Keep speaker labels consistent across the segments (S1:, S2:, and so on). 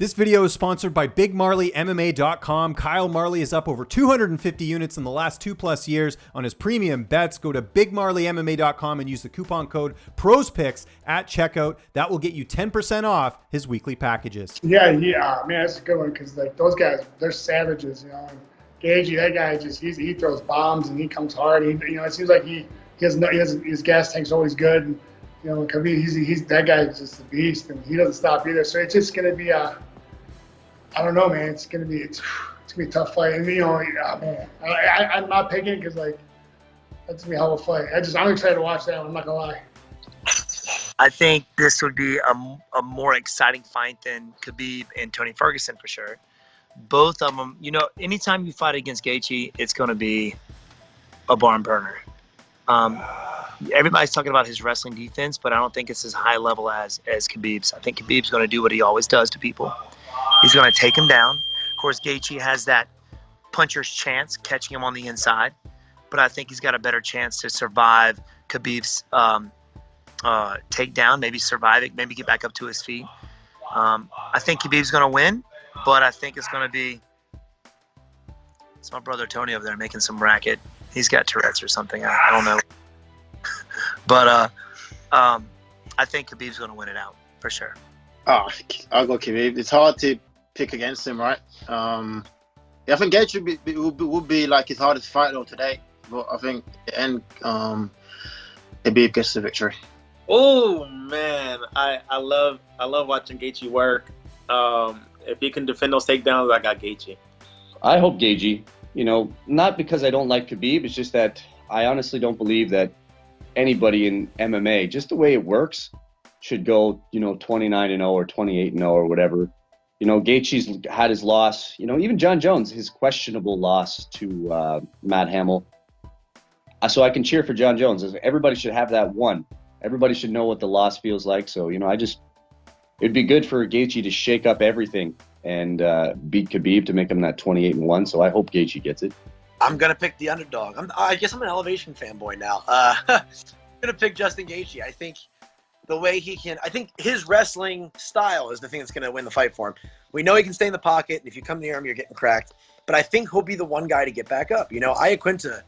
S1: This video is sponsored by BigMarleyMMA.com. Kyle Marley is up over 250 units in the last 2+ years on his premium bets. Go to BigMarleyMMA.com and use the coupon code PROSPICKS at checkout. That will get you 10% off his weekly packages.
S2: Yeah, man, that's a good one because like those guys, they're savages, you know. And Gaethje, that guy he throws bombs and he comes hard. It seems like his gas tank's always good. And, you know, Khabib, that guy is just a beast, and he doesn't stop either. So it's just gonna be I don't know, man. It's gonna be a tough fight. And man, I'm not picking it because like that's gonna be a hell of a fight. I'm excited to watch that one. I'm not gonna lie.
S3: I think this would be a more exciting fight than Khabib and Tony Ferguson for sure. Both of them, anytime you fight against Gaethje, it's going to be a barn burner. Everybody's talking about his wrestling defense, but I don't think it's as high level as Khabib's. I think Khabib's going to do what he always does to people. He's going to take him down. Of course, Gaethje has that puncher's chance, catching him on the inside, but I think he's got a better chance to survive Khabib's takedown, maybe survive it, maybe get back up to his feet. I think Khabib's going to win, but I think it's going to be – it's my brother Tony over there making some racket. He's got Tourette's or something. I don't know. But I think Khabib's going to win it out for sure.
S4: Oh, I'll go Khabib. It's hard to pick against him, right? I think Gaethje would be like his hardest fight though today. But I think Khabib gets the victory.
S5: Oh man, I love watching Gaethje work. If he can defend those takedowns, I got Gaethje.
S6: I hope Gaethje. Not because I don't like Khabib. It's just that I honestly don't believe that anybody in MMA, just the way it works, should go 29-0 or 28-0 or whatever. Gaethje's had his loss. Even John Jones, his questionable loss to Matt Hamill. So I can cheer for John Jones. Everybody should have that one. Everybody should know what the loss feels like. So, it'd be good for Gaethje to shake up everything and beat Khabib to make him that 28-1. So I hope Gaethje gets it.
S7: I'm going to pick the underdog. I guess I'm an Elevation fanboy now. I'm going to pick Justin Gaethje. I think the way I think his wrestling style is the thing that's going to win the fight for him. We know he can stay in the pocket, and if you come near him, you're getting cracked. But I think he'll be the one guy to get back up. Iaquinta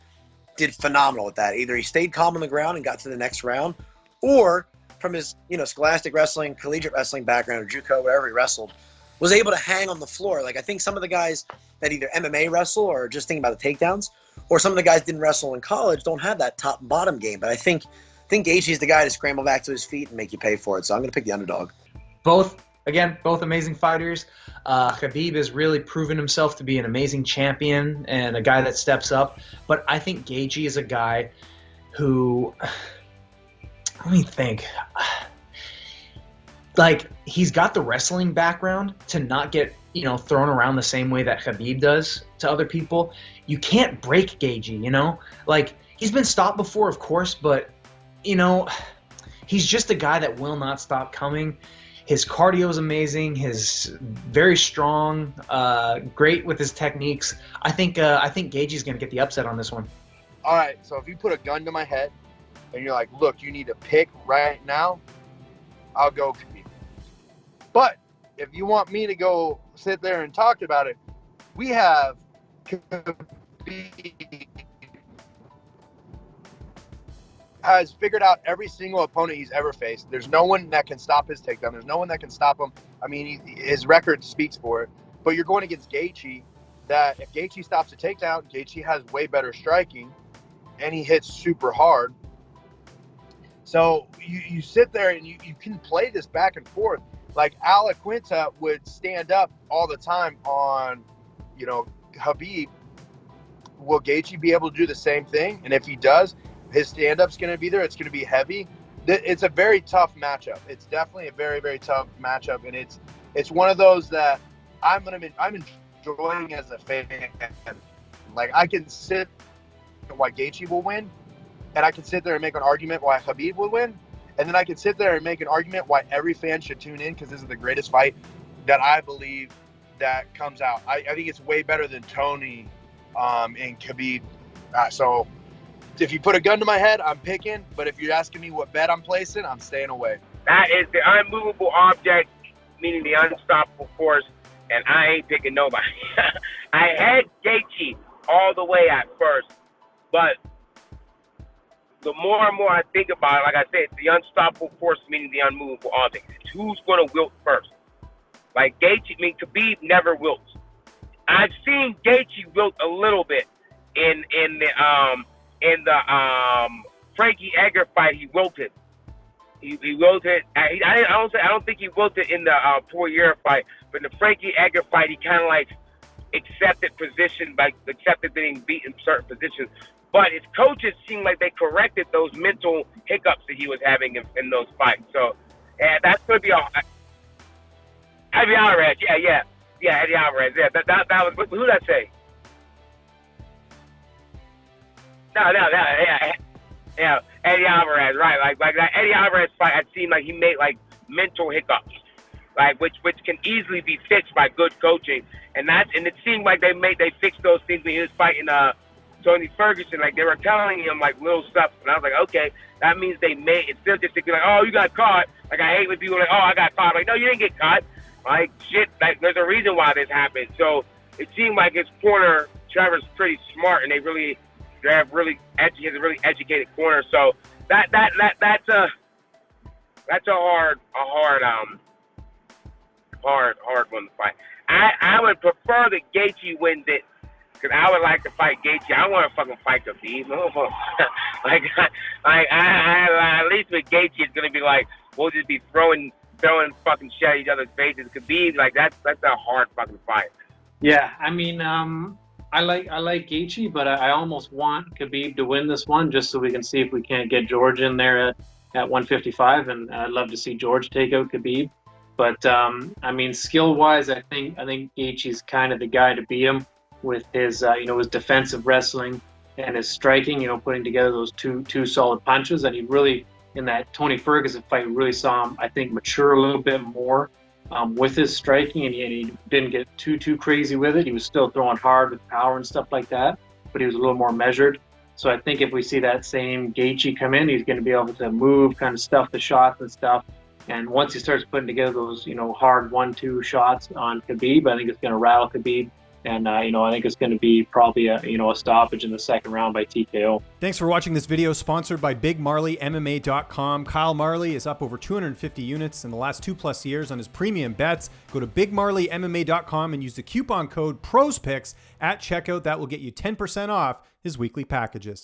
S7: did phenomenal at that. Either he stayed calm on the ground and got to the next round, or from his, scholastic wrestling, collegiate wrestling background, or JUCO, wherever he wrestled, was able to hang on the floor. Like, I think some of the guys that either MMA wrestle or just thinking about the takedowns, or some of the guys didn't wrestle in college, don't have that top and bottom game. But I think Gaethje's the guy to scramble back to his feet and make you pay for it. So I'm going to pick the underdog.
S8: Both amazing fighters. Khabib has really proven himself to be an amazing champion and a guy that steps up. But I think Gaethje is a guy who, let me think, like, he's got the wrestling background to not get, thrown around the same way that Khabib does to other people. You can't break Gaethje, Like, he's been stopped before, of course, but, he's just a guy that will not stop coming. His cardio is amazing. He's very strong, great with his techniques. I think Gaethje's going to get the upset on this one.
S9: All right, so if you put a gun to my head and you're like, look, you need to pick right now, I'll go Khabib. But if you want me to go sit there and talk about it, we have Khabib has figured out every single opponent he's ever faced. There's no one that can stop his takedown. There's no one that can stop him. I mean, his record speaks for it. But you're going against Gaethje, that if Gaethje stops a takedown, Gaethje has way better striking, and he hits super hard. So you sit there and you can play this back and forth. Like, Iaquinta would stand up all the time on, Khabib. Will Gaethje be able to do the same thing? And if he does, his stand-up's going to be there. It's going to be heavy. It's a very tough matchup. It's definitely a very, very tough matchup, and it's one of those that I'm enjoying as a fan. Like, I can sit why Gaethje will win, and I can sit there and make an argument why Khabib will win, and then I can sit there and make an argument why every fan should tune in because this is the greatest fight that I believe that comes out. I think it's way better than Tony and Khabib. So if you put a gun to my head, I'm picking. But if you're asking me what bet I'm placing, I'm staying away.
S10: That is the unmovable object meaning the unstoppable force, and I ain't picking nobody. I had Gaethje all the way at first, but the more and more I think about it, like I said, the unstoppable force, meaning the unmovable object. It's who's going to wilt first. Like Gaethje, Khabib never wilts. I've seen Gaethje wilt a little bit in the Frankie Edgar fight. He wilted. He wilted. I don't think he wilted in the Poirier fight, but in the Frankie Edgar fight, he kind of like accepted being beat in certain positions. But his coaches seemed like they corrected those mental hiccups that he was having in those fights. So that's going to be all. Eddie Alvarez, yeah, Eddie Alvarez, yeah. That was, who did I say? No, yeah, Eddie Alvarez, right? Like that Eddie Alvarez fight, it seemed like he made like mental hiccups, like which can easily be fixed by good coaching, and it seemed like they fixed those things when he was fighting Tony Ferguson. Like they were telling him like little stuff, and I was like, okay, that means they made it still just to be like, oh, you got caught. Like I hate when people are like, oh, I got caught. Like no, you didn't get caught. Like shit, like there's a reason why this happened. So it seemed like his corner, Trevor's pretty smart, and he has a really educated corner. So that's a hard one to fight. I would prefer that Gaethje wins it, because I would like to fight Gaethje. I want to fucking fight Khabib. like at least with Gaethje, it's gonna be like we'll just be throwing fucking shit at each other's faces. Khabib, like that's a hard fucking fight.
S11: Yeah, I mean, I like Gaethje, but I almost want Khabib to win this one just so we can see if we can't get George in there at 155, and I'd love to see George take out Khabib. But I mean, skill-wise, I think Gaethje's kind of the guy to beat him with his his defensive wrestling and his striking. Putting together those two solid punches, and he really in that Tony Ferguson fight really saw him, I think, mature a little bit more with his striking, and he didn't get too crazy with it. He was still throwing hard with power and stuff like that, but he was a little more measured. So I think if we see that same Gaethje come in, he's going to be able to move, kind of stuff the shots and stuff. And once he starts putting together those, hard 1-2 shots on Khabib, I think it's going to rattle Khabib. And, I think it's going to be probably a stoppage in the second round by TKO.
S1: Thanks for watching this video, sponsored by BigMarleyMMA.com. Kyle Marley is up over 250 units in the last 2+ years on his premium bets. Go to BigMarleyMMA.com and use the coupon code PROSPICKS at checkout. That will get you 10% off his weekly packages.